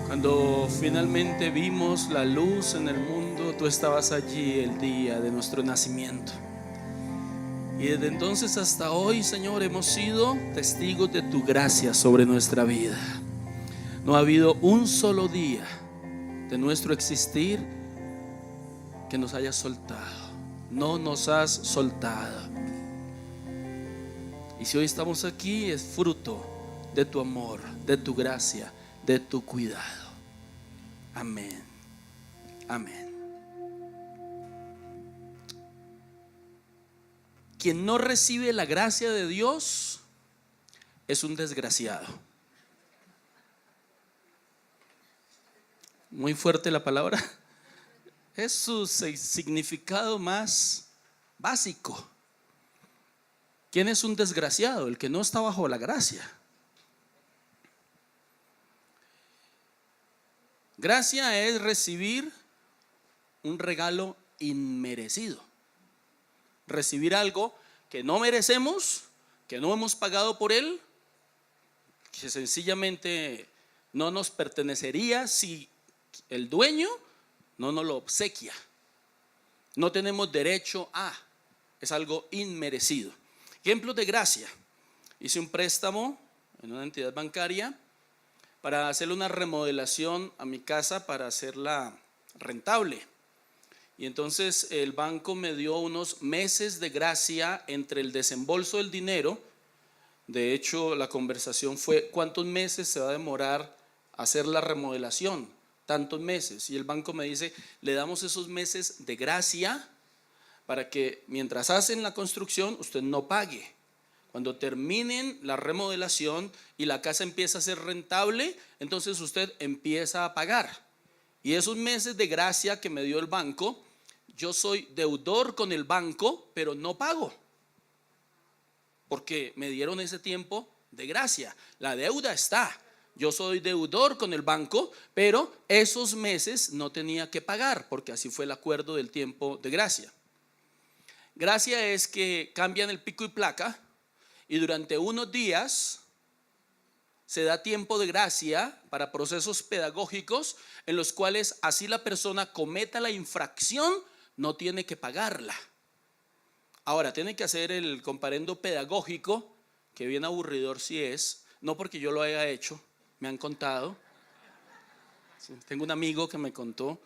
Cuando finalmente vimos la luz en el mundo, tú estabas allí el día de nuestro nacimiento. Y desde entonces hasta hoy, Señor, hemos sido testigos de tu gracia sobre nuestra vida. No ha habido un solo día de nuestro existir que nos hayas soltado. No nos has soltado. Y si hoy estamos aquí es fruto de tu amor, de tu gracia, de tu cuidado. Amén. Amén. Quien no recibe la gracia de Dios es un desgraciado. Muy fuerte la palabra. Es su significado más básico. ¿Quién es un desgraciado? El que no está bajo la gracia. Gracia es recibir un regalo inmerecido. Recibir algo que no merecemos, que no hemos pagado por él, que sencillamente no nos pertenecería si el dueño no nos lo obsequia. No tenemos derecho a, es algo inmerecido. Ejemplos de gracia: hice un préstamo en una entidad bancaria para hacerle una remodelación a mi casa, para hacerla rentable. Y entonces el banco me dio unos meses de gracia entre el desembolso del dinero. De hecho, la conversación fue: ¿cuántos meses se va a demorar hacer la remodelación? Tantos meses. Y el banco me dice: le damos esos meses de gracia para que mientras hacen la construcción usted no pague. Cuando terminen la remodelación y la casa empieza a ser rentable, entonces usted empieza a pagar. Y esos meses de gracia que me dio el banco, yo soy deudor con el banco, pero no pago, porque me dieron ese tiempo de gracia. La deuda está. Yo soy deudor con el banco, pero esos meses no tenía que pagar, porque así fue el acuerdo del tiempo de gracia. Gracia es que cambian el pico y placa, y durante unos días se da tiempo de gracia para procesos pedagógicos en los cuales, así la persona cometa la infracción, no tiene que pagarla. Ahora, tiene que hacer el comparendo pedagógico, que bien aburridor sí es, no porque yo lo haya hecho, me han contado. Tengo un amigo que me contó.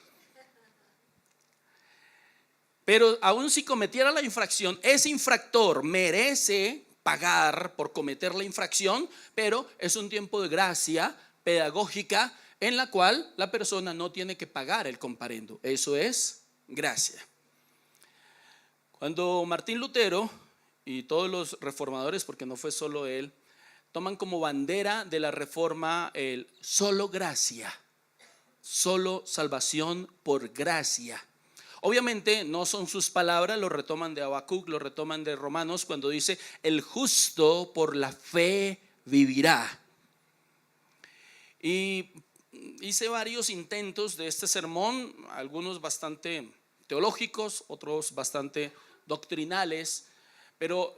Pero aún si cometiera la infracción, ese infractor merece pagar por cometer la infracción, pero es un tiempo de gracia pedagógica en la cual la persona no tiene que pagar el comparendo. Eso es gracia. Cuando Martín Lutero y todos los reformadores, porque no fue solo él, toman como bandera de la reforma el solo gracia, solo salvación por gracia. Obviamente no son sus palabras, lo retoman de Habacuc, lo retoman de Romanos, cuando dice: el justo por la fe vivirá. Y hice varios intentos de este sermón, algunos bastante teológicos, otros bastante doctrinales, pero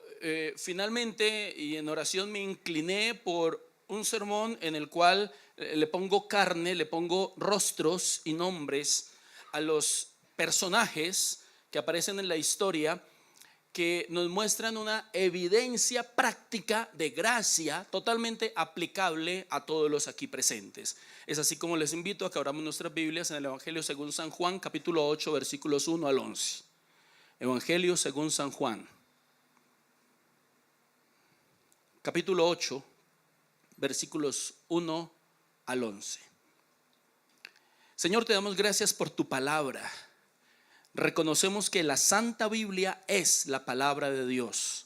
finalmente y en oración me incliné por un sermón en el cual le pongo carne, le pongo rostros y nombres a los personajes que aparecen en la historia, que nos muestran una evidencia práctica de gracia totalmente aplicable a todos los aquí presentes. Es así como les invito a que abramos nuestras Biblias en el Evangelio según San Juan, capítulo 8, versículos 1 al 11. Evangelio según San Juan, capítulo 8, versículos 1 al 11. Señor, te damos gracias por tu palabra. Reconocemos que la Santa Biblia es la palabra de Dios,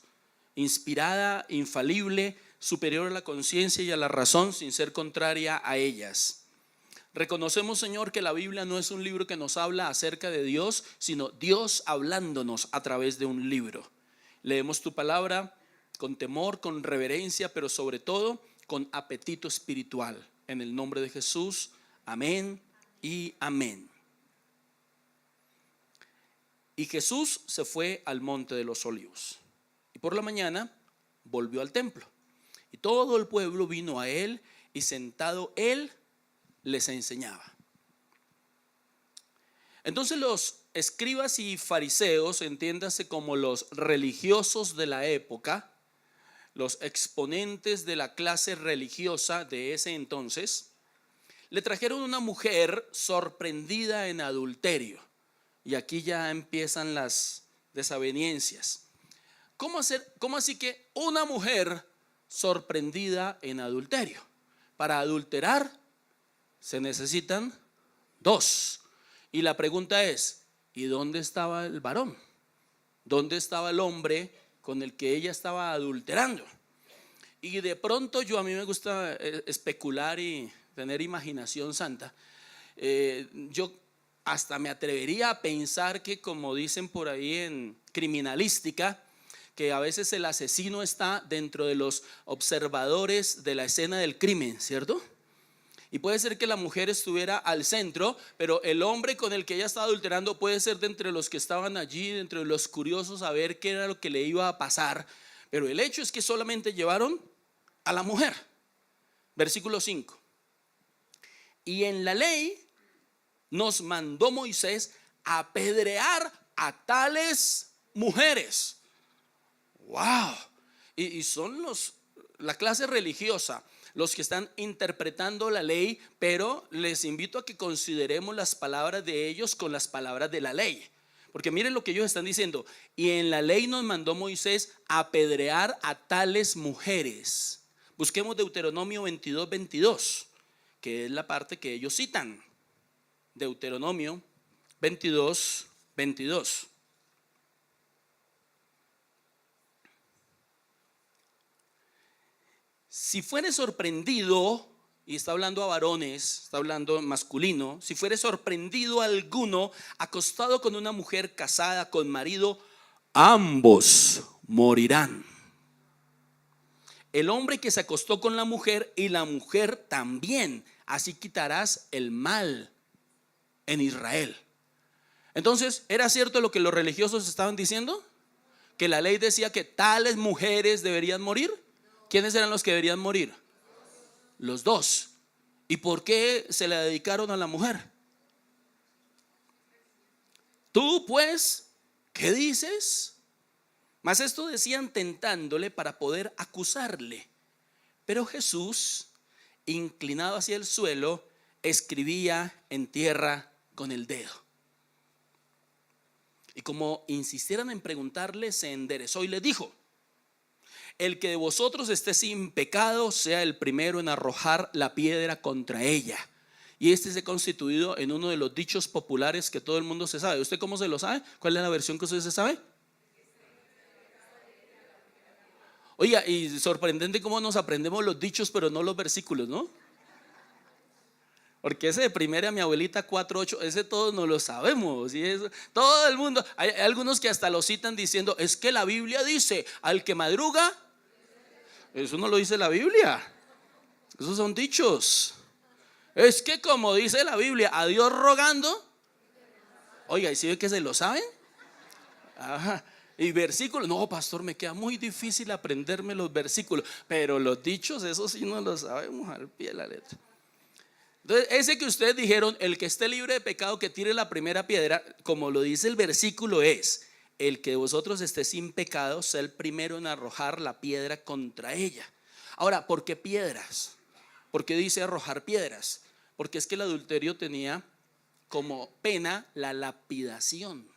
inspirada, infalible, superior a la conciencia y a la razón, sin ser contraria a ellas. Reconocemos, Señor, que la Biblia no es un libro que nos habla acerca de Dios, sino Dios hablándonos a través de un libro. Leemos tu palabra con temor, con reverencia, pero sobre todo con apetito espiritual. En el nombre de Jesús, amén y amén. Y Jesús se fue al monte de los Olivos, y por la mañana volvió al templo, y todo el pueblo vino a él, y sentado él les enseñaba. Entonces los escribas y fariseos, entiéndase como los religiosos de la época, los exponentes de la clase religiosa de ese entonces, le trajeron una mujer sorprendida en adulterio. Y aquí ya empiezan las desavenencias. ¿Cómo así que una mujer sorprendida en adulterio? Para adulterar se necesitan dos. Y la pregunta es, ¿y dónde estaba el varón? ¿Dónde estaba el hombre con el que ella estaba adulterando? Y de pronto a mí me gusta especular y tener imaginación santa. Yo hasta me atrevería a pensar que, como dicen por ahí en criminalística, que a veces el asesino está dentro de los observadores de la escena del crimen, ¿cierto? Y puede ser que la mujer estuviera al centro, pero el hombre con el que ella estaba adulterando puede ser de entre los que estaban allí, de entre los curiosos a ver qué era lo que le iba a pasar. Pero el hecho es que solamente llevaron a la mujer. Versículo 5. Y en la ley nos mandó Moisés apedrear a tales mujeres. ¡Wow! Y son la clase religiosa los que están interpretando la ley, pero les invito a que consideremos las palabras de ellos con las palabras de la ley. Porque miren lo que ellos están diciendo. Y en la ley nos mandó Moisés apedrear a tales mujeres. Busquemos Deuteronomio 22:22, que es la parte que ellos citan. Deuteronomio 22:22. Si fuere sorprendido, y está hablando a varones, está hablando masculino, si fuere sorprendido alguno acostado con una mujer casada con marido, ambos morirán. El hombre que se acostó con la mujer y la mujer también, así quitarás el mal en Israel. Entonces, ¿era cierto lo que los religiosos estaban diciendo? Que la ley decía que tales mujeres deberían morir. ¿Quiénes eran los que deberían morir? Los dos. ¿Y por qué se la dedicaron a la mujer? Tú pues, ¿qué dices? Mas esto decían tentándole para poder acusarle. Pero Jesús, inclinado hacia el suelo, escribía en tierra con el dedo. Y como insistieran en preguntarle, se enderezó y le dijo: el que de vosotros esté sin pecado sea el primero en arrojar la piedra contra ella. Y este se ha constituido en uno de los dichos populares que todo el mundo se sabe. ¿Usted cómo se lo sabe? ¿Cuál es la versión que usted se sabe? Oiga, y sorprendente cómo nos aprendemos los dichos pero no los versículos, ¿no? Porque ese de primera, mi abuelita 4:8, ese todos no lo sabemos. Y eso, todo el mundo, hay algunos que hasta lo citan diciendo: es que la Biblia dice, al que madruga. Eso no lo dice la Biblia. Esos son dichos. Es que como dice la Biblia, a Dios rogando. Oiga, ¿y si ve que se lo saben? Ajá. Y versículos, no, pastor, me queda muy difícil aprenderme los versículos. Pero los dichos, eso sí no lo sabemos al pie de la letra. Entonces, ese que ustedes dijeron, el que esté libre de pecado que tire la primera piedra, como lo dice el versículo es: el que de vosotros esté sin pecado sea el primero en arrojar la piedra contra ella. Ahora, ¿por qué piedras? ¿Por qué dice arrojar piedras? Porque es que el adulterio tenía como pena la lapidación.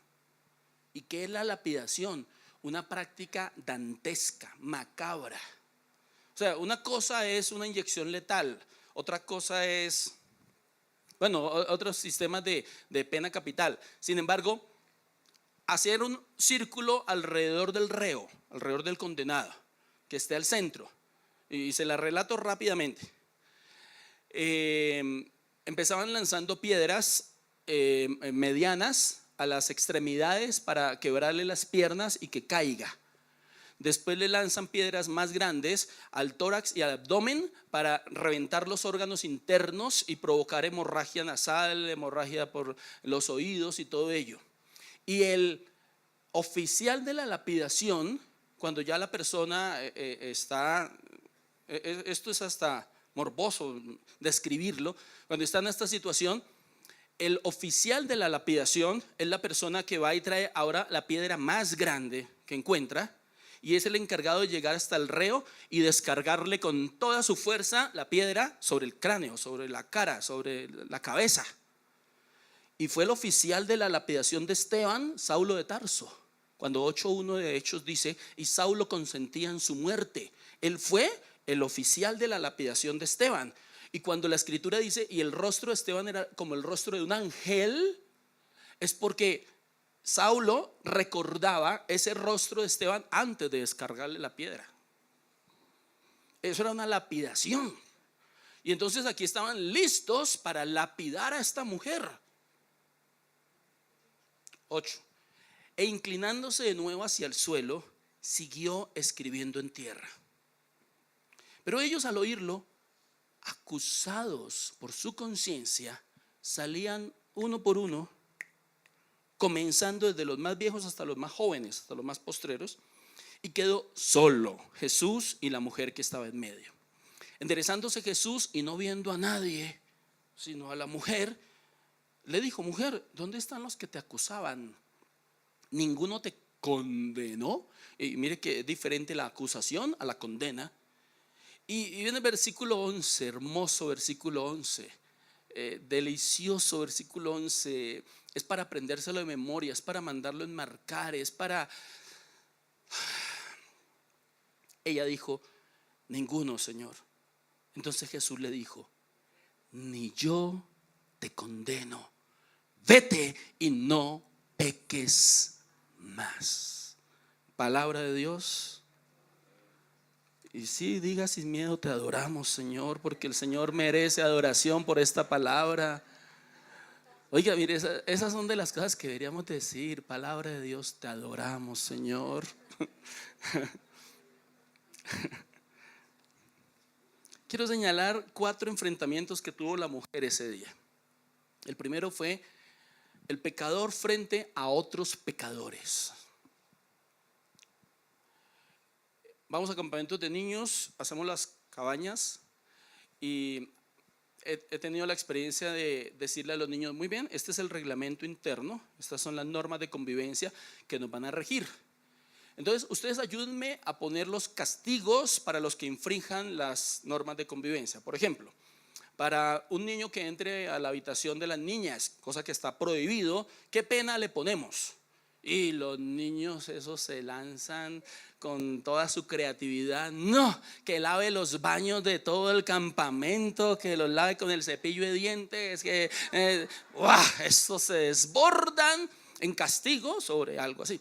¿Y qué es la lapidación? Una práctica dantesca, macabra. O sea, una cosa es una inyección letal, otra cosa es, bueno, otros sistemas de pena capital. Sin embargo, hacer un círculo alrededor del reo, alrededor del condenado, que esté al centro. Y se la relato rápidamente. Empezaban lanzando piedras medianas a las extremidades para quebrarle las piernas y que caiga. Después le lanzan piedras más grandes al tórax y al abdomen para reventar los órganos internos y provocar hemorragia nasal, hemorragia por los oídos y todo ello. Y el oficial de la lapidación, cuando ya la persona está, esto es hasta morboso describirlo. Cuando está en esta situación, el oficial de la lapidación es la persona que va y trae ahora la piedra más grande que encuentra, y es el encargado de llegar hasta el reo y descargarle con toda su fuerza la piedra sobre el cráneo, sobre la cara, sobre la cabeza. Y fue el oficial de la lapidación de Esteban, Saulo de Tarso. Cuando 8:1 de Hechos dice: y Saulo consentía en su muerte. Él fue el oficial de la lapidación de Esteban. Y cuando la escritura dice: y el rostro de Esteban era como el rostro de un ángel, es porque Saulo recordaba ese rostro de Esteban antes de descargarle la piedra. Eso era una lapidación. Y entonces aquí estaban listos para lapidar a esta mujer. 8. E inclinándose de nuevo hacia el suelo, siguió escribiendo en tierra. Pero ellos, al oírlo, acusados por su conciencia, salían uno por uno, comenzando desde los más viejos hasta los más jóvenes, hasta los más postreros, y quedó solo Jesús y la mujer que estaba en medio. Enderezándose Jesús y no viendo a nadie, sino a la mujer, le dijo: mujer, ¿dónde están los que te acusaban? ¿Ninguno te condenó? Y mire que es diferente la acusación a la condena. Y viene el versículo 11, hermoso versículo 11, delicioso versículo 11. Es para aprendérselo de memoria, es para mandarlo enmarcar, es para... Ella dijo: ninguno, Señor. Entonces Jesús le dijo: ni yo te condeno, vete y no peques más. Palabra de Dios. Y sí, diga sin miedo: te adoramos, Señor, porque el Señor merece adoración por esta palabra. Oiga, mire, esas son de las cosas que deberíamos decir. Palabra de Dios, te adoramos, Señor. Quiero señalar 4 enfrentamientos que tuvo la mujer ese día. El primero fue el pecador frente a otros pecadores. Vamos a campamentos de niños, hacemos las cabañas, y he tenido la experiencia de decirle a los niños: muy bien, este es el reglamento interno, estas son las normas de convivencia que nos van a regir. Entonces ustedes ayúdenme a poner los castigos para los que infrinjan las normas de convivencia. Por ejemplo, para un niño que entre a la habitación de las niñas, cosa que está prohibido, ¿qué pena le ponemos? Y los niños esos se lanzan con toda su creatividad. No, que lave los baños de todo el campamento, que los lave con el cepillo de dientes, que estos se desbordan en castigo sobre algo así.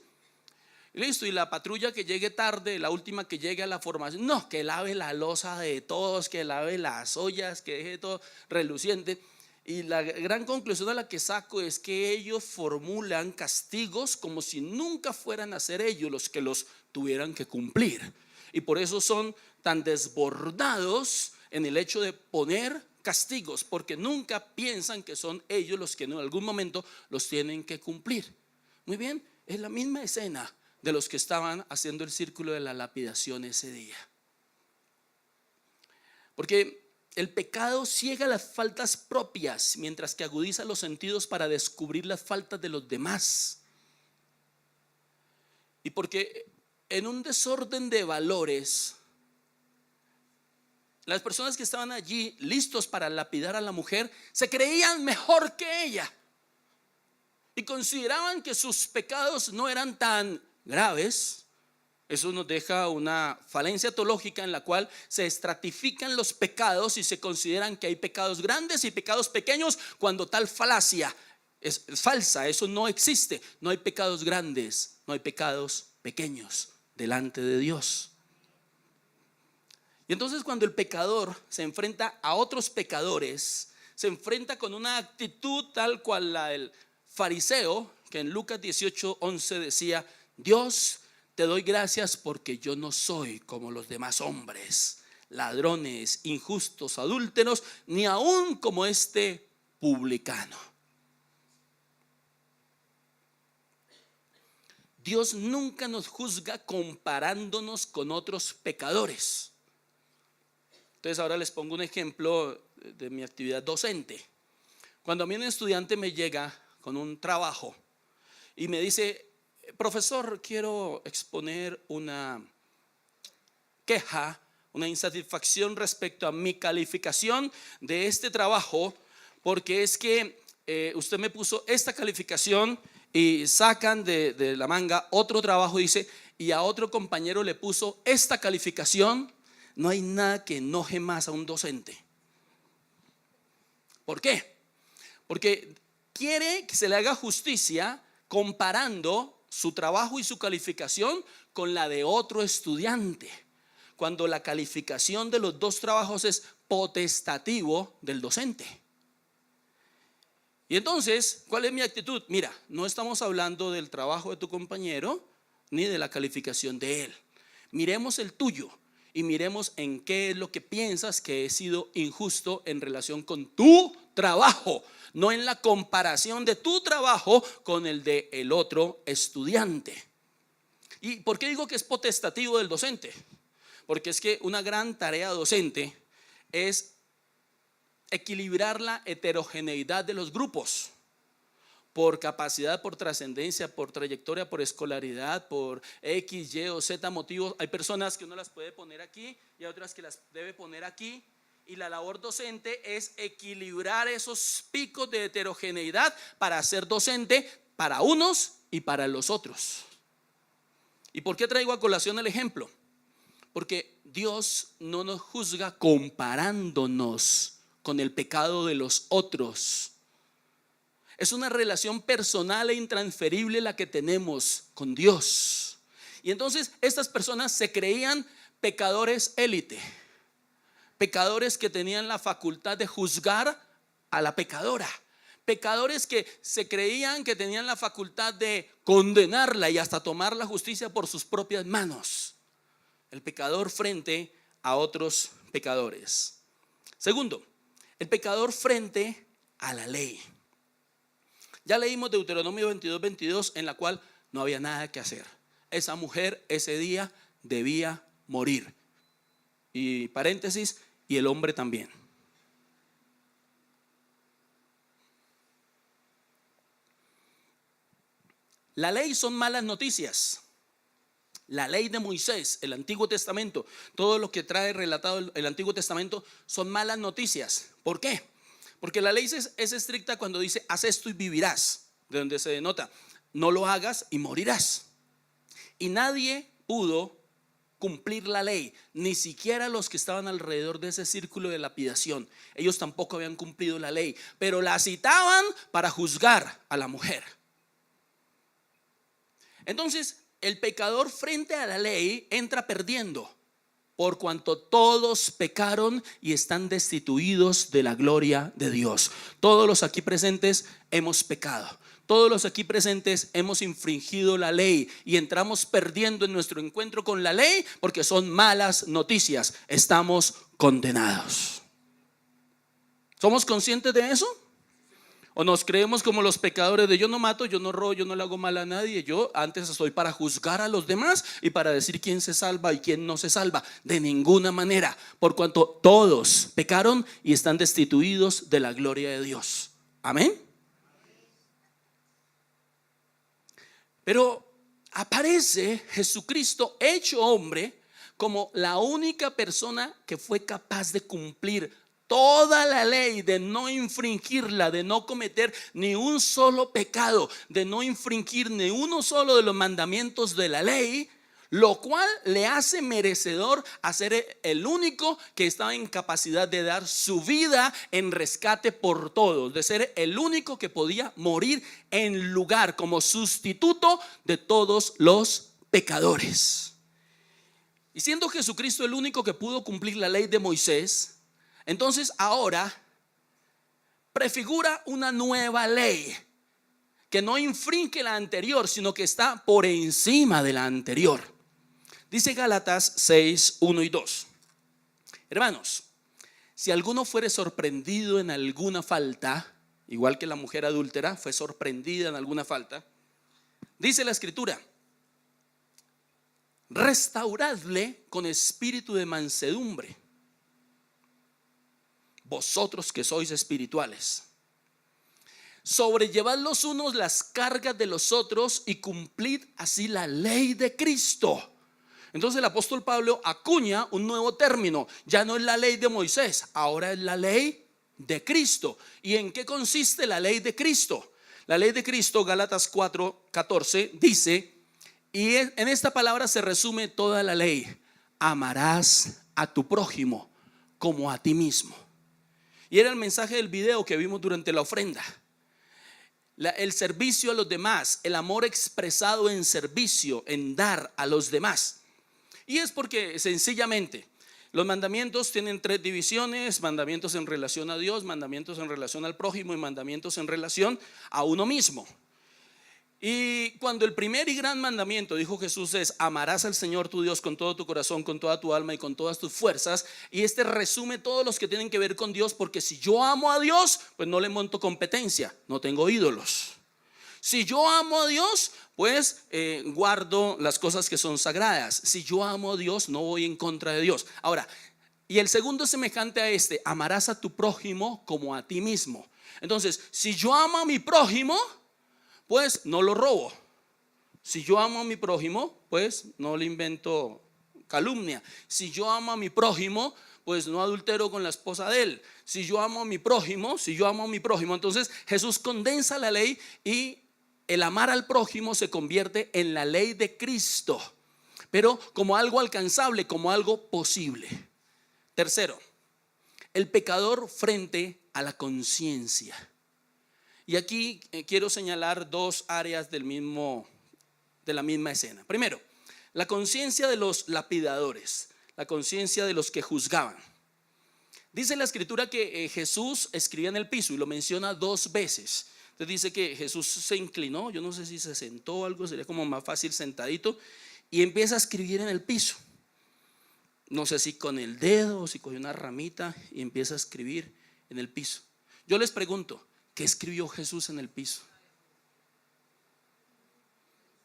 Listo, y la patrulla que llegue tarde, la última que llegue a la formación, no, que lave la loza de todos, que lave las ollas, que deje todo reluciente. Y la gran conclusión a la que saco es que ellos formulan castigos como si nunca fueran a ser ellos los que los tuvieran que cumplir. Y por eso son tan desbordados en el hecho de poner castigos, porque nunca piensan que son ellos los que en algún momento los tienen que cumplir. Muy bien, es la misma escena de los que estaban haciendo el círculo de la lapidación ese día. Porque el pecado ciega las faltas propias, mientras que agudiza los sentidos para descubrir las faltas de los demás. Y porque en un desorden de valores, las personas que estaban allí listos para lapidar a la mujer se creían mejor que ella y consideraban que sus pecados no eran tan graves. Eso nos deja una falencia teológica en la cual se estratifican los pecados y se consideran que hay pecados grandes y pecados pequeños, cuando tal falacia es falsa. Eso no existe. No hay pecados grandes, no hay pecados pequeños delante de Dios. Y entonces, cuando el pecador se enfrenta a otros pecadores, se enfrenta con una actitud tal cual la del fariseo, que en Lucas 18:11 decía: Dios, te doy gracias porque yo no soy como los demás hombres, ladrones, injustos, adúlteros, ni aún como este publicano. Dios nunca nos juzga comparándonos con otros pecadores. Entonces ahora les pongo un ejemplo de mi actividad docente. Cuando a mí un estudiante me llega con un trabajo y me dice: profesor, quiero exponer una queja, una insatisfacción respecto a mi calificación de este trabajo, porque es que usted me puso esta calificación y sacan de la manga otro trabajo, dice, y a otro compañero le puso esta calificación. No hay nada que enoje más a un docente. ¿Por qué? Porque quiere que se le haga justicia comparando su trabajo y su calificación con la de otro estudiante, cuando la calificación de los dos trabajos es potestativo del docente. Y entonces, ¿cuál es mi actitud? Mira, no estamos hablando del trabajo de tu compañero ni de la calificación de él. Miremos el tuyo y miremos en qué es lo que piensas que he sido injusto en relación con tu trabajo, no en la comparación de tu trabajo con el de el otro estudiante. ¿Y por qué digo que es potestativo del docente? Porque es que una gran tarea docente es equilibrar la heterogeneidad de los grupos por capacidad, por trascendencia, por trayectoria, por escolaridad, por X, Y o Z motivos. Hay personas que uno las puede poner aquí y hay otras que las debe poner aquí. Y la labor docente es equilibrar esos picos de heterogeneidad para ser docente para unos y para los otros. ¿Y por qué traigo a colación el ejemplo? Porque Dios no nos juzga comparándonos con el pecado de los otros. Es una relación personal e intransferible la que tenemos con Dios. Y entonces estas personas se creían pecadores élite, pecadores que tenían la facultad de juzgar a la pecadora, pecadores que se creían que tenían la facultad de condenarla y hasta tomar la justicia por sus propias manos. El pecador frente a otros pecadores. Segundo, el pecador frente a la ley. Ya leímos Deuteronomio 22, en la cual no había nada que hacer. Esa mujer ese día debía morir. Y paréntesis, y el hombre también. La ley son malas noticias. La ley de Moisés, el Antiguo Testamento, todo lo que trae relatado el Antiguo Testamento son malas noticias. ¿Por qué? Porque la ley es estricta cuando dice: haz esto y vivirás, de donde se denota no lo hagas y morirás. Y nadie pudo cumplir la ley, ni siquiera los que estaban alrededor de ese círculo de lapidación. Ellos tampoco habían cumplido la ley, pero la citaban para juzgar a la mujer. Entonces el pecador frente a la ley entra perdiendo, por cuanto todos pecaron y están destituidos de la gloria de Dios. Todos los aquí presentes hemos pecado. Todos los aquí presentes hemos infringido la ley y entramos perdiendo en nuestro encuentro con la ley porque son malas noticias. Estamos condenados. ¿Somos conscientes de eso? ¿O nos creemos como los pecadores de yo no mato, yo no robo, yo no le hago mal a nadie? Yo antes estoy para juzgar a los demás y para decir quién se salva y quién no se salva. De ninguna manera, por cuanto todos pecaron y están destituidos de la gloria de Dios. Amén. Pero aparece Jesucristo hecho hombre como la única persona que fue capaz de cumplir toda la ley, de no infringirla, de no cometer ni un solo pecado, de no infringir ni uno solo de los mandamientos de la ley, lo cual le hace merecedor a ser el único que estaba en capacidad de dar su vida en rescate por todos, de ser el único que podía morir en lugar como sustituto de todos los pecadores. Y siendo Jesucristo el único que pudo cumplir la ley de Moisés, entonces ahora prefigura una nueva ley que no infringe la anterior, sino que está por encima de la anterior. Dice Gálatas 6, 1 y 2. Hermanos, si alguno fuere sorprendido en alguna falta, igual que la mujer adúltera fue sorprendida en alguna falta, dice la Escritura: restauradle con espíritu de mansedumbre, vosotros que sois espirituales. Sobrellevad los unos las cargas de los otros y cumplid así la ley de Cristo. Entonces el apóstol Pablo acuña un nuevo término. Ya no es la ley de Moisés, ahora es la ley de Cristo. ¿Y en qué consiste la ley de Cristo? La ley de Cristo, Gálatas 4:14, dice, y en esta palabra se resume toda la ley: amarás a tu prójimo como a ti mismo. Y era el mensaje del video que vimos durante la ofrenda. El servicio a los demás, el amor expresado en servicio, en dar a los demás. Y es porque sencillamente los mandamientos tienen 3 divisiones: mandamientos en relación a Dios, mandamientos en relación al prójimo y mandamientos en relación a uno mismo. Y cuando el primer y gran mandamiento, dijo Jesús, es: amarás al Señor tu Dios con todo tu corazón, con toda tu alma y con todas tus fuerzas. Y este resume todos los que tienen que ver con Dios, porque si yo amo a Dios, pues no le monto competencia, no tengo ídolos. Si yo amo a Dios, pues guardo las cosas que son sagradas. Si yo amo a Dios, no voy en contra de Dios. Ahora, y el segundo es semejante a este: amarás a tu prójimo como a ti mismo. Entonces, si yo amo a mi prójimo, pues no lo robo. Si yo amo a mi prójimo, pues no le invento calumnia. Si yo amo a mi prójimo, pues no adultero con la esposa de él. Si yo amo a mi prójimo, entonces Jesús condensa la ley y el amar al prójimo se convierte en la ley de Cristo, pero como algo alcanzable, como algo posible. Tercero, el pecador frente a la conciencia. Y aquí quiero señalar 2 áreas de la misma escena. Primero, la conciencia de los lapidadores, la conciencia de los que juzgaban. Dice la escritura que Jesús escribía en el piso y lo menciona 2 veces. Entonces dice que Jesús se inclinó, yo no sé si se sentó o algo, sería como más fácil sentadito, y empieza a escribir en el piso. No sé si con el dedo o si cogió una ramita y empieza a escribir en el piso. Yo les pregunto, ¿qué escribió Jesús en el piso?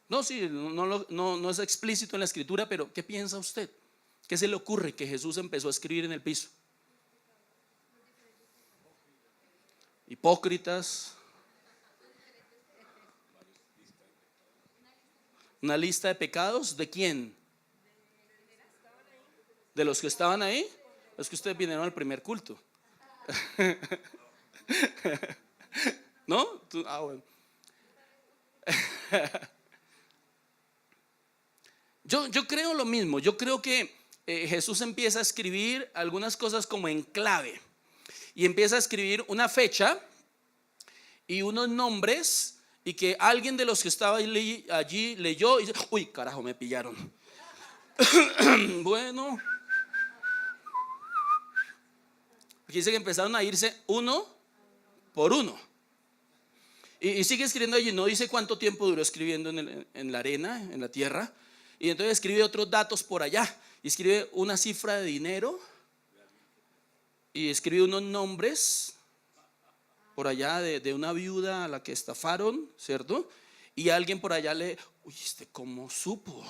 No, sí, no es explícito en la escritura, pero ¿qué piensa usted? ¿Qué se le ocurre que Jesús empezó a escribir en el piso? Hipócritas. Una lista de pecados. ¿De quién? ¿De los que estaban ahí? Es que ustedes vinieron al primer culto. ¿No? Bueno. Yo creo lo mismo. Yo creo que Jesús empieza a escribir algunas cosas como en clave. Y empieza a escribir una fecha y unos nombres, y que alguien de los que estaba allí leyó y dice: uy, carajo, me pillaron. Bueno, aquí dice que empezaron a irse uno por uno. Y sigue escribiendo allí, no dice cuánto tiempo duró escribiendo en la arena, en la tierra. Y entonces escribe otros datos por allá. Y escribe una cifra de dinero. Y escribe unos nombres por allá de una viuda a la que estafaron, ¿cierto? Y alguien por allá uy, ¿cómo supo?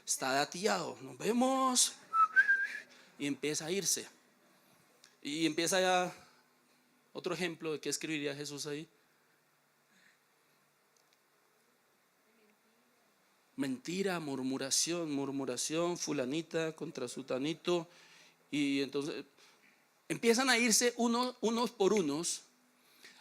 Está dateado, nos vemos. Y empieza a irse. Y empieza ya otro ejemplo de qué escribiría Jesús ahí. Mentira, murmuración, fulanita contra sutanito. Y entonces empiezan a irse unos por unos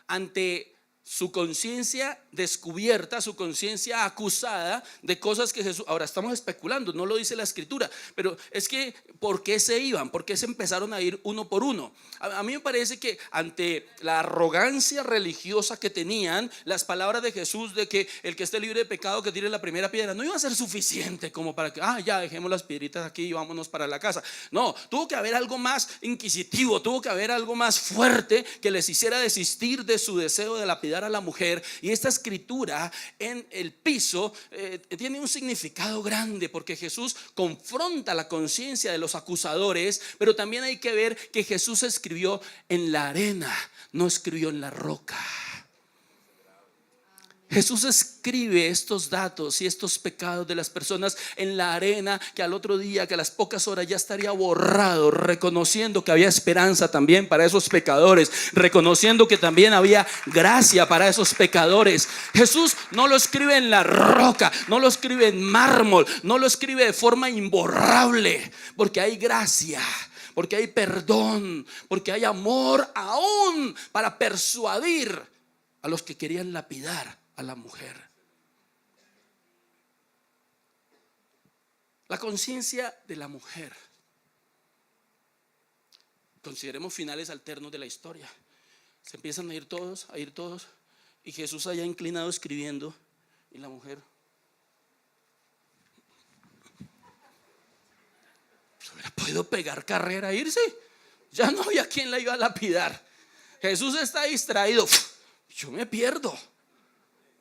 ante su conciencia descubierta, su conciencia acusada de cosas que Jesús. Ahora estamos especulando, no lo dice la escritura, pero es que ¿por qué se iban? ¿Por qué se empezaron a ir uno por uno? A mí me parece que ante la arrogancia religiosa que tenían, las palabras de Jesús de que el que esté libre de pecado que tire la primera piedra, no iba a ser suficiente como para que ya dejemos las piedritas aquí y vámonos para la casa. No, tuvo que haber algo más inquisitivo, tuvo que haber algo más fuerte que les hiciera desistir de su deseo de lapidar a la mujer. Y esta escritura en el piso tiene un significado grande, porque Jesús confronta la conciencia de los acusadores, pero también hay que ver que Jesús escribió en la arena, no escribió en la roca. Jesús escribe estos datos y estos pecados de las personas en la arena, que al otro día, que a las pocas horas ya estaría borrado, reconociendo que había esperanza también para esos pecadores, reconociendo que también había gracia para esos pecadores. Jesús no lo escribe en la roca, no lo escribe en mármol, no lo escribe de forma imborrable, porque hay gracia, porque hay perdón, porque hay amor aún para persuadir a los que querían lapidar a la mujer. La conciencia de la mujer. Consideremos finales alternos de la historia. Se empiezan a ir todos, y Jesús allá inclinado escribiendo, y la mujer se hubiera podido pegar carrera e irse. Ya no había quien la iba a lapidar. Jesús está distraído. Yo me pierdo.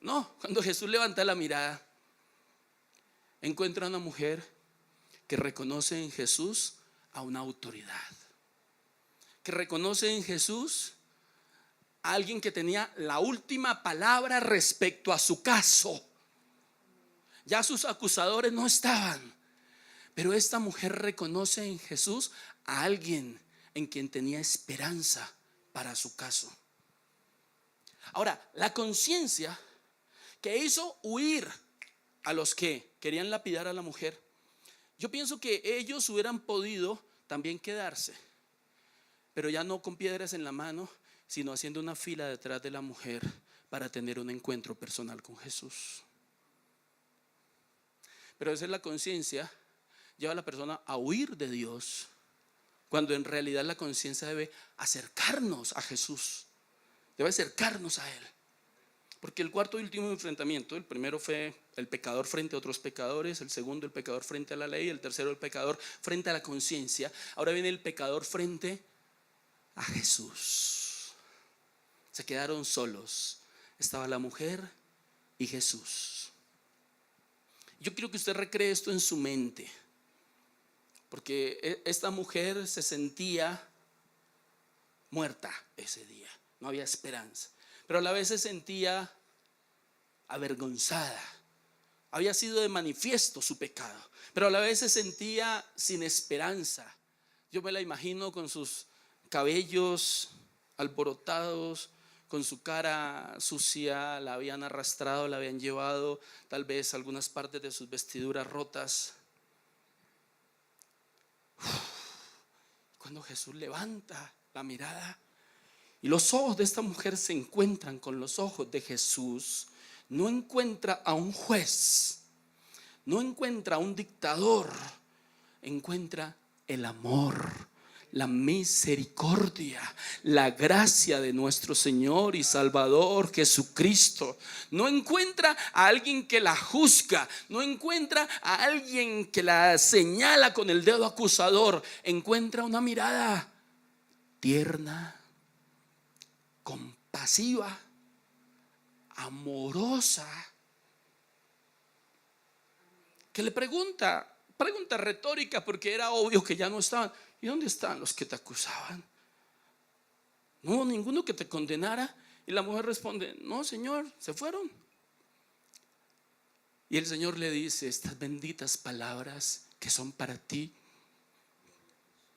No, cuando Jesús levanta la mirada, encuentra a una mujer que reconoce en Jesús a una autoridad, que reconoce en Jesús a alguien que tenía la última palabra respecto a su caso. Ya sus acusadores no estaban, pero esta mujer reconoce en Jesús a alguien en quien tenía esperanza para su caso. Ahora, la conciencia que hizo huir a los que querían lapidar a la mujer, yo pienso que ellos hubieran podido también quedarse, pero ya no con piedras en la mano, sino haciendo una fila detrás de la mujer para tener un encuentro personal con Jesús. Pero esa es la conciencia, lleva a la persona a huir de Dios, cuando en realidad la conciencia debe acercarnos a Jesús, debe acercarnos a Él. Porque el cuarto y último enfrentamiento, el primero fue el pecador frente a otros pecadores, el segundo el pecador frente a la ley, el tercero el pecador frente a la conciencia. Ahora viene el pecador frente a Jesús. Se quedaron solos, estaba la mujer y Jesús. Yo quiero que usted recree esto en su mente, porque esta mujer se sentía muerta ese día, no había esperanza, pero a la vez se sentía avergonzada. Había sido de manifiesto su pecado, pero a la vez se sentía sin esperanza. Yo me la imagino con sus cabellos alborotados, con su cara sucia, la habían arrastrado, la habían llevado, tal vez algunas partes de sus vestiduras rotas. Cuando Jesús levanta la mirada y los ojos de esta mujer se encuentran con los ojos de Jesús, no encuentra a un juez, no encuentra a un dictador, encuentra el amor, la misericordia, la gracia de nuestro Señor y Salvador Jesucristo. No encuentra a alguien que la juzga, no encuentra a alguien que la señala con el dedo acusador. Encuentra una mirada tierna, compasiva, amorosa, que le pregunta retórica, porque era obvio que ya no estaban. ¿Y dónde están los que te acusaban? No hubo ninguno que te condenara. Y la mujer responde: no, Señor, se fueron. Y el Señor le dice estas benditas palabras que son para ti,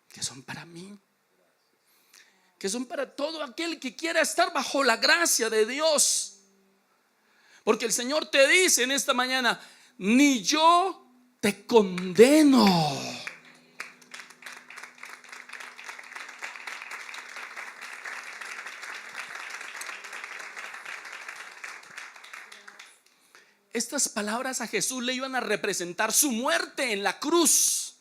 que son para mí, que son para todo aquel que quiera estar bajo la gracia de Dios. Porque el Señor te dice en esta mañana: ni yo te condeno. Estas palabras a Jesús le iban a representar su muerte en la cruz,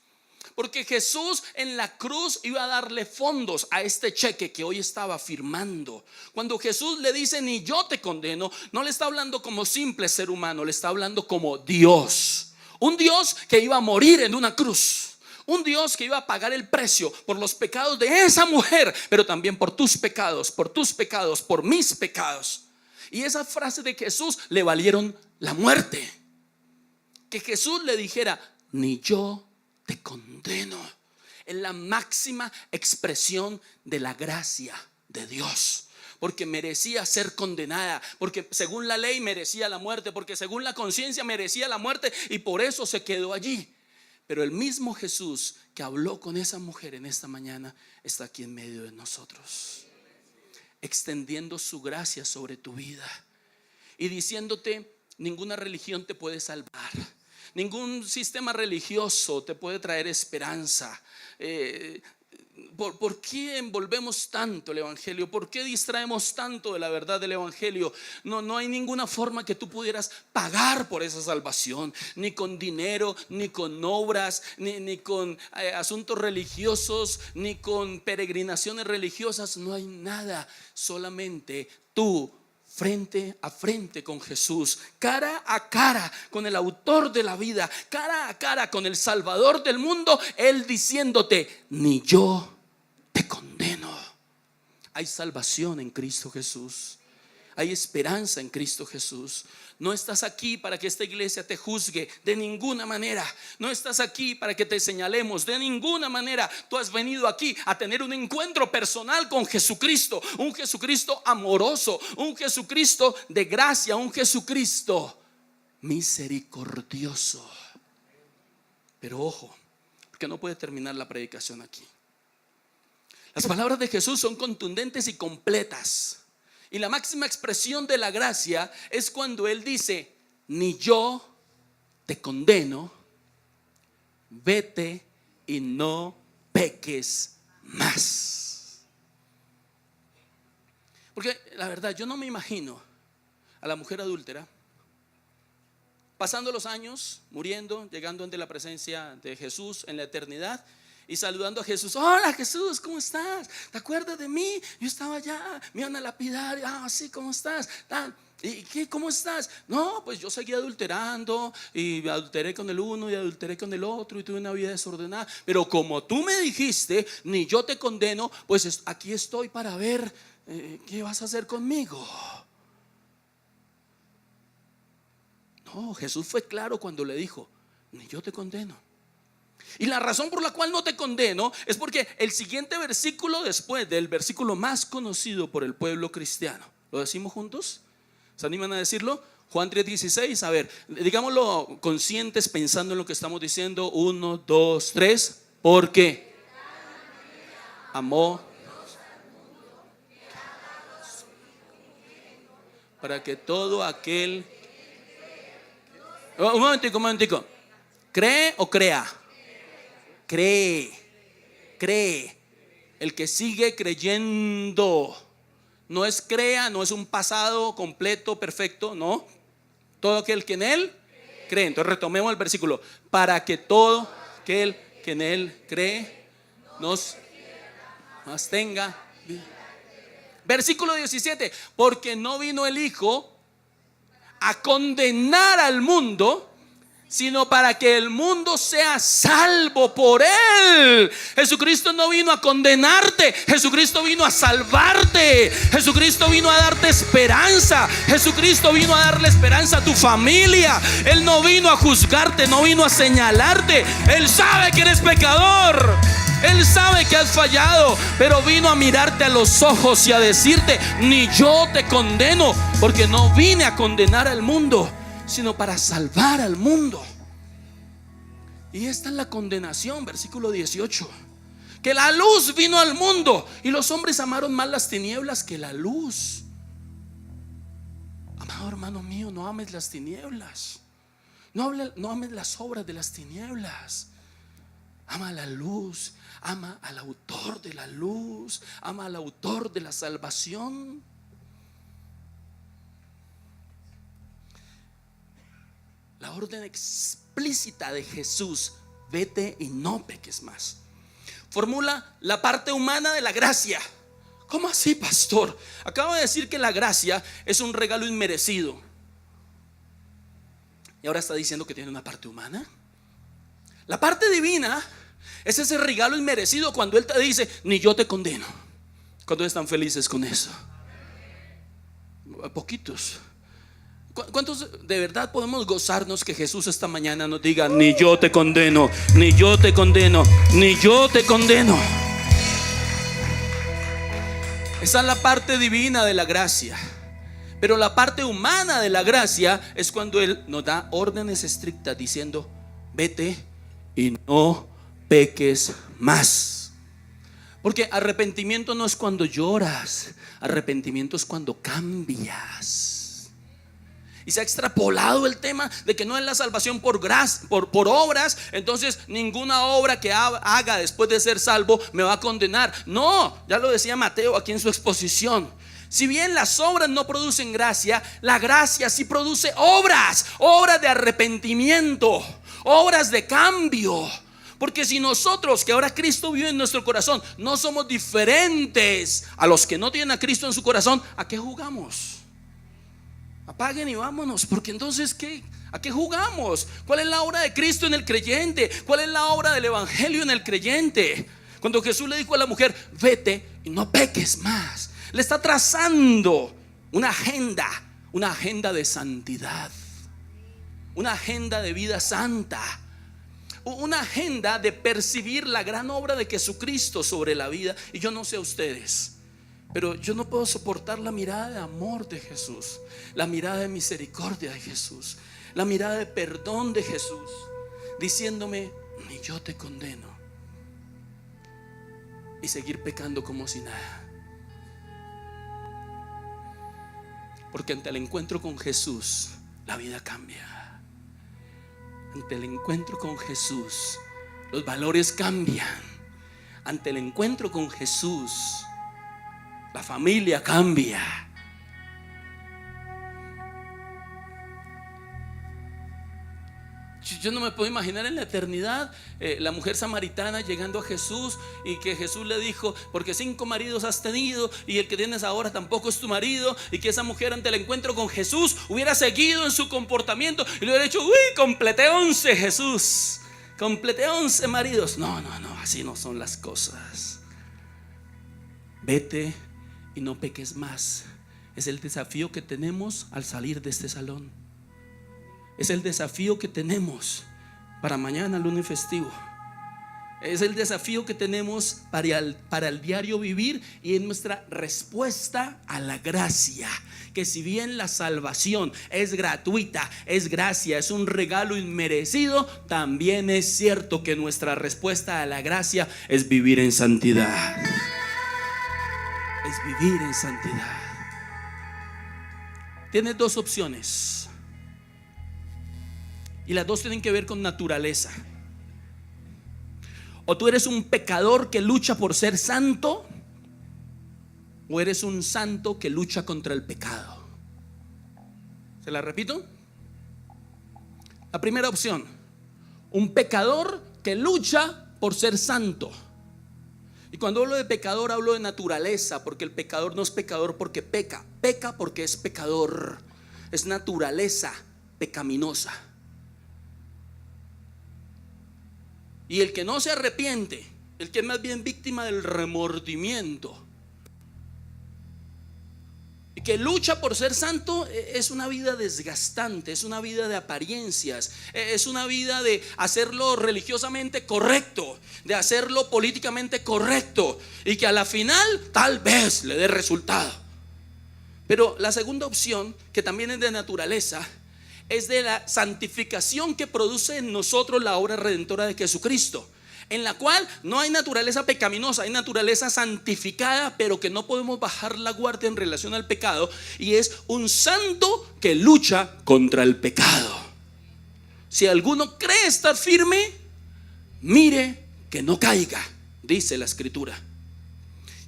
porque Jesús en la cruz iba a darle fondos a este cheque que hoy estaba firmando. Cuando Jesús le dice ni yo te condeno, no le está hablando como simple ser humano, le está hablando como Dios, un Dios que iba a morir en una cruz, un Dios que iba a pagar el precio por los pecados de esa mujer, pero también por tus pecados, por mis pecados. Y esa frase de Jesús le valieron la muerte. Que Jesús le dijera ni yo te condeno, es la máxima expresión de la gracia de Dios. porque merecía ser condenada, porque según la ley merecía la muerte, porque según la conciencia merecía la muerte, y por eso se quedó allí. Pero el mismo Jesús que habló con esa mujer en esta mañana está aquí en medio de nosotros, extendiendo su gracia sobre tu vida y diciéndote: ninguna religión te puede salvar, ningún sistema religioso te puede traer esperanza. ¿Por qué envolvemos tanto el evangelio? ¿Por qué distraemos tanto de la verdad del evangelio? No hay ninguna forma que tú pudieras pagar por esa salvación, ni con dinero, ni con obras, ni con asuntos religiosos, ni con peregrinaciones religiosas. No hay nada, solamente tú frente a frente con Jesús, cara a cara con el autor de la vida, cara a cara con el Salvador del mundo, Él diciéndote: ni yo te condeno. Hay salvación en Cristo Jesús, hay esperanza en Cristo Jesús. No estás aquí para que esta iglesia te juzgue de ninguna manera. No estás aquí para que te señalemos de ninguna manera. Tú has venido aquí a tener un encuentro personal con Jesucristo, un Jesucristo amoroso, un Jesucristo de gracia, un Jesucristo misericordioso. Pero ojo, porque no puede terminar la predicación aquí. Las palabras de Jesús son contundentes y completas. Y la máxima expresión de la gracia es cuando Él dice: ni yo te condeno, vete y no peques más. Porque la verdad, yo no me imagino a la mujer adúltera pasando los años, muriendo, llegando ante la presencia de Jesús en la eternidad y saludando a Jesús: hola Jesús, ¿cómo estás? ¿Te acuerdas de mí? Yo estaba allá, me iban a lapidar. Ah, sí, ¿cómo estás? ¿Y qué? ¿Cómo estás? No, pues yo seguí adulterando, y adulteré con el uno y adulteré con el otro, y tuve una vida desordenada. Pero como tú me dijiste: ni yo te condeno, pues aquí estoy para ver qué vas a hacer conmigo. No, Jesús fue claro cuando le dijo: ni yo te condeno. Y la razón por la cual no te condeno es porque el siguiente versículo, después del versículo más conocido por el pueblo cristiano, ¿lo decimos juntos? ¿Se animan a decirlo? Juan 3:16. A ver, digámoslo conscientes, pensando en lo que estamos diciendo. 1, 2, 3. Porque amó para que todo aquel... Un momentico. ¿Cree o crea? Cree. El que sigue creyendo. No es crea, no es un pasado completo, perfecto, no. Todo aquel que en Él cree. Entonces retomemos el versículo: para que todo aquel que en Él cree nos tenga. Versículo 17: porque no vino el Hijo a condenar al mundo, sino para que el mundo sea salvo por Él. Jesucristo no vino a condenarte, Jesucristo vino a salvarte. Jesucristo vino a darte esperanza. Jesucristo vino a darle esperanza a tu familia. Él no vino a juzgarte, no vino a señalarte. Él sabe que eres pecador, Él sabe que has fallado, pero vino a mirarte a los ojos y a decirte: ni yo te condeno, porque no vine a condenar al mundo, sino para salvar al mundo. Y esta es la condenación, versículo 18: que la luz vino al mundo y los hombres amaron más las tinieblas que la luz. Amado hermano mío, no ames las tinieblas, no ames las obras de las tinieblas. Ama la luz, ama al autor de la luz, ama al autor de la salvación. La orden explícita de Jesús: vete y no peques más, formula la parte humana de la gracia. ¿Cómo así, pastor? Acabo de decir que la gracia es un regalo inmerecido, y ahora está diciendo que tiene una parte humana. La parte divina es ese regalo inmerecido cuando Él te dice: ni yo te condeno. ¿Cuántos están felices con eso? Poquitos. ¿Cuántos de verdad podemos gozarnos que Jesús esta mañana nos diga: ni yo te condeno, ni yo te condeno, ni yo te condeno? Esa es la parte divina de la gracia. Pero la parte humana de la gracia es cuando Él nos da órdenes estrictas diciendo: vete y no peques más. Porque arrepentimiento no es cuando lloras, arrepentimiento es cuando cambias. Y se ha extrapolado el tema de que no es la salvación por obras. Entonces ninguna obra que haga después de ser salvo me va a condenar. No, ya lo decía Mateo aquí en su exposición. Si bien las obras no producen gracia, la gracia sí produce obras de arrepentimiento, obras de cambio. Porque si nosotros, que ahora Cristo vive en nuestro corazón, no somos diferentes a los que no tienen a Cristo en su corazón, ¿a qué jugamos? Apaguen y vámonos, porque entonces ¿qué? ¿A qué jugamos? ¿Cuál es la obra de Cristo en el creyente? ¿Cuál es la obra del evangelio en el creyente? Cuando Jesús le dijo a la mujer: vete y no peques más, le está trazando una agenda de santidad, una agenda de vida santa, una agenda de percibir la gran obra de Jesucristo sobre la vida. Y yo no sé a ustedes, pero yo no puedo soportar la mirada de amor de Jesús, la mirada de misericordia de Jesús, la mirada de perdón de Jesús, diciéndome: ni yo te condeno, y seguir pecando como si nada. Porque ante el encuentro con Jesús, la vida cambia. Ante el encuentro con Jesús, los valores cambian. Ante el encuentro con Jesús, la familia cambia. Yo no me puedo imaginar en la eternidad la mujer samaritana llegando a Jesús y que Jesús le dijo: porque 5 maridos has tenido y el que tienes ahora tampoco es tu marido. Y que esa mujer ante el encuentro con Jesús hubiera seguido en su comportamiento y le hubiera dicho: uy, completé 11, Jesús, completé 11 maridos. No, así no son las cosas. Vete y no peques más. Es el desafío que tenemos al salir de este salón. Es el desafío que tenemos para mañana, lunes festivo. Es el desafío que tenemos para el diario vivir, y es nuestra respuesta a la gracia. Que si bien la salvación es gratuita, es gracia, es un regalo inmerecido, también es cierto que nuestra respuesta a la gracia es vivir en santidad. Es vivir en santidad. Tienes 2 opciones. Y las 2 tienen que ver con naturaleza. O tú eres un pecador que lucha por ser santo, o eres un santo que lucha contra el pecado. ¿Se la repito? La primera opción: un pecador que lucha por ser santo. Y cuando hablo de pecador, hablo de naturaleza, porque el pecador no es pecador porque peca, peca porque es pecador. Es naturaleza pecaminosa. Y el que no se arrepiente, el que es más bien víctima del remordimiento y que lucha por ser santo, es una vida desgastante, es una vida de apariencias, es una vida de hacerlo religiosamente correcto, de hacerlo políticamente correcto, y que a la final tal vez le dé resultado. Pero la segunda opción, que también es de naturaleza, es de la santificación que produce en nosotros la obra redentora de Jesucristo, en la cual no hay naturaleza pecaminosa, hay naturaleza santificada, pero que no podemos bajar la guardia en relación al pecado. Y es un santo que lucha contra el pecado. Si alguno cree estar firme, mire que no caiga, dice la Escritura.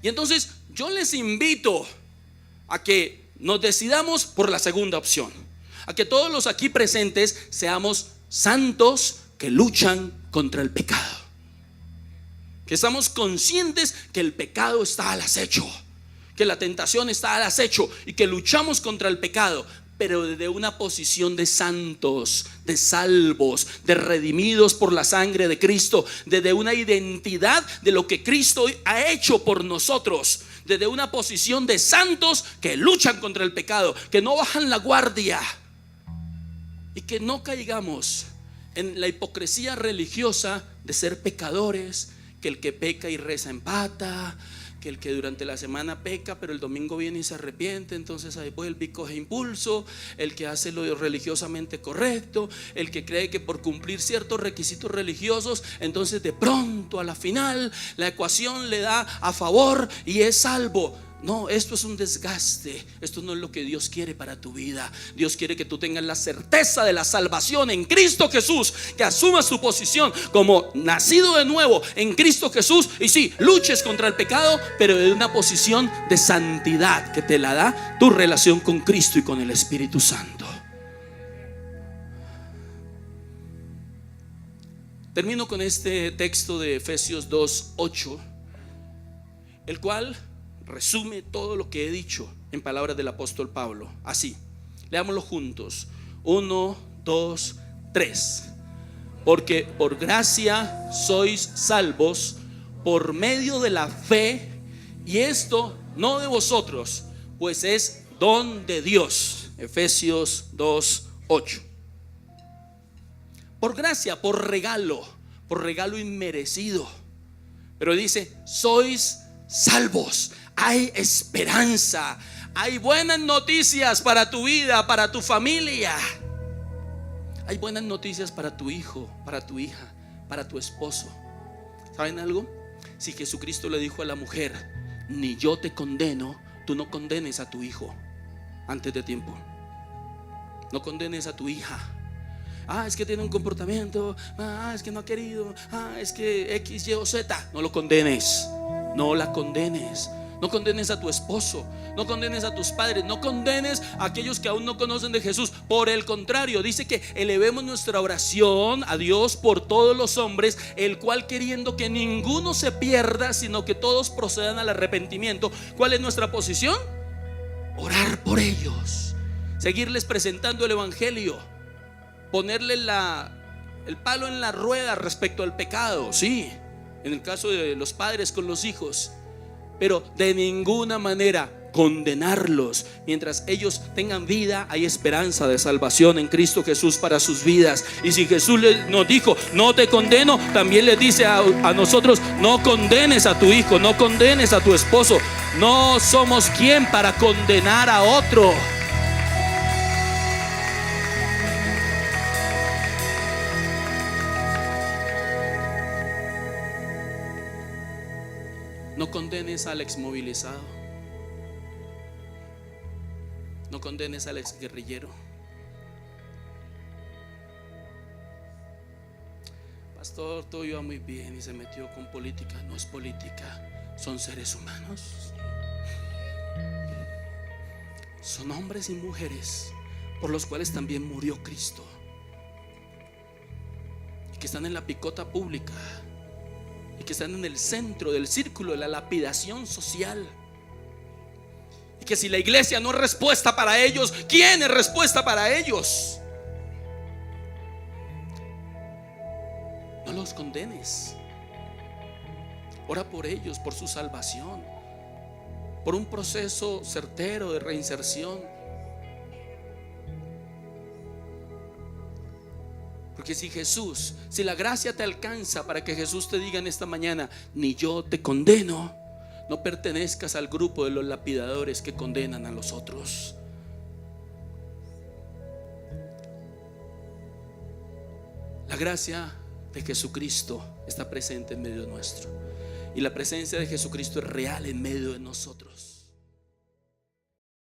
Y entonces yo les invito a que nos decidamos por la segunda opción, a que todos los aquí presentes seamos santos que luchan contra el pecado, que estamos conscientes que el pecado está al acecho, que la tentación está al acecho, y que luchamos contra el pecado, pero desde una posición de santos, de salvos, de redimidos por la sangre de Cristo, desde una identidad de lo que Cristo ha hecho por nosotros, desde una posición de santos que luchan contra el pecado, que no bajan la guardia, y que no caigamos en la hipocresía religiosa de ser pecadores, que el que peca y reza empata, que el que durante la semana peca, pero el domingo viene y se arrepiente, entonces ahí vuelve y coge impulso, el que hace lo religiosamente correcto, el que cree que por cumplir ciertos requisitos religiosos, entonces de pronto a la final la ecuación le da a favor y es salvo. No, esto es un desgaste. Esto no es lo que Dios quiere para tu vida. Dios quiere que tú tengas la certeza de la salvación en Cristo Jesús, que asumas tu posición como nacido de nuevo en Cristo Jesús. Y sí, luches contra el pecado, pero de una posición de santidad que te la da tu relación con Cristo y con el Espíritu Santo. Termino con este texto de Efesios 2:8, el cual resume todo lo que he dicho en palabras del apóstol Pablo. Así, leámoslo juntos. 1, 2, 3. Porque por gracia sois salvos por medio de la fe, y esto no de vosotros, pues es don de Dios. Efesios 2:8. Por gracia, por regalo inmerecido. Pero dice, sois salvos. Hay esperanza, hay buenas noticias para tu vida, para tu familia. Hay buenas noticias para tu hijo, para tu hija, para tu esposo. ¿Saben algo? Si Jesucristo le dijo a la mujer, ni yo te condeno, tú no condenes a tu hijo antes de tiempo. No condenes a tu hija. Es que tiene un comportamiento, es que no ha querido, es que X, Y o Z. No lo condenes, no la condenes. No condenes a tu esposo, no condenes a tus padres, no condenes a aquellos que aún no conocen de Jesús. Por el contrario, dice que elevemos nuestra oración a Dios por todos los hombres, el cual queriendo que ninguno se pierda, sino que todos procedan al arrepentimiento. ¿Cuál es nuestra posición? Orar por ellos, seguirles presentando el evangelio, ponerle el palo en la rueda respecto al pecado. Sí, en el caso de los padres con los hijos, pero de ninguna manera condenarlos. Mientras ellos tengan vida, hay esperanza de salvación en Cristo Jesús para sus vidas. Y si Jesús nos dijo, no te condeno, también les dice a nosotros, no condenes a tu hijo, no condenes a tu esposo. No somos quien para condenar a otro. No condenes al exmovilizado. No condenes al exguerrillero. Pastor, todo iba muy bien y se metió con política. No es política, son seres humanos. Son hombres y mujeres por los cuales también murió Cristo, y que están en la picota pública, y que están en el centro del círculo de la lapidación social. Y que si la iglesia no es respuesta para ellos, ¿quién es respuesta para ellos? No los condenes. Ora por ellos, por su salvación, por un proceso certero de reinserción. Porque si la gracia te alcanza para que Jesús te diga en esta mañana, ni yo te condeno, no pertenezcas al grupo de los lapidadores que condenan a los otros. La gracia de Jesucristo está presente en medio nuestro, y la presencia de Jesucristo es real en medio de nosotros.